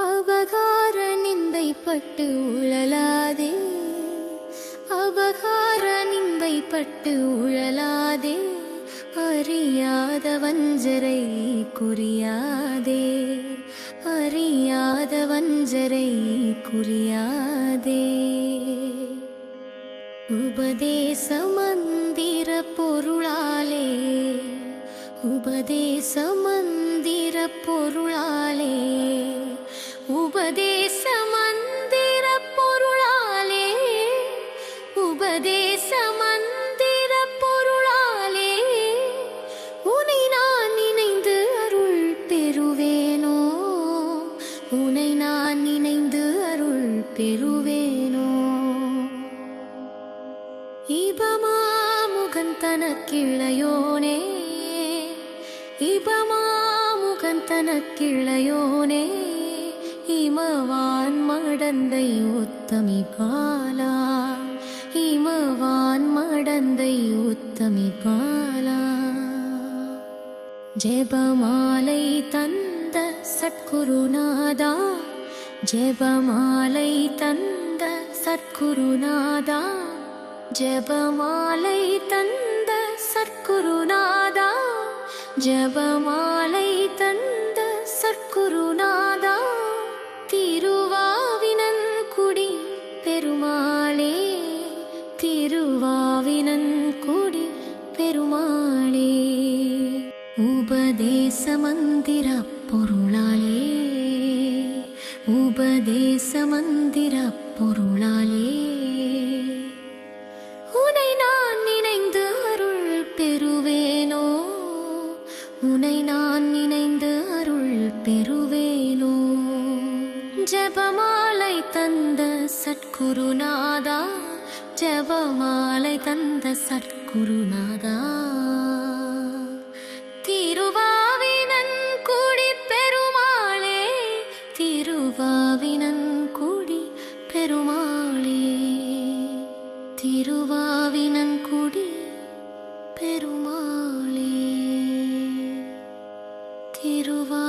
அபகார நிந்தை பட்டு உழலாதே, அபகார நிந்தை பட்டு உழலாதே, அறியாத வஞ்சரை குறியாதே, அறியாத வஞ்சரை குறியாதே. உபதேச மந்திர பொருளாலே, உபதேச மந்திர பொருளாலே, உபதேச மந்திர பொருளாலே, உபதேச மந்திர பொருளாலே, உனை நான் நினைந்து அருள் பெறுவேனோ, உனை நான் நினைந்து அருள் பெறுவேனோ. இபமாமுகன் தனக்கிளையோனே, இபமாமுகன் தனக்கிளையோனே, இமவான் மடந்தை உத்தமி பாலா, இமவான் மடந்தை உத்தமி பாலா. ஜெபமாலை தந்த சத்குருநாதா, ஜெபமாலை தந்த சத்குருநாதா, ஜெபமாலை தந்த சத்குருநாதா, ஜெபமாலை தந்த சத்குருநாதா. திருவாவினன்குடி பெருமாளே, திருவாவினன்குடி பெருமாளே. உபதேச மந்திர பொருளாலே, உபதேச மந்திர பொருளாலே, உனை நான் நினைந்து அருள் பெறுவேனோ, உனை நான் நினைந்து அருள் பெறுவேனோ. ஜெபமாலை தந்த சத்குருநாதா, ஜெபமாலை தந்த சத்குருநாதா. திருவாவினன்குடி பெருமாளே, திருவாவினன்குடி பெருமாளே, திருவாவினன்குடி பெருமாளே, திருவா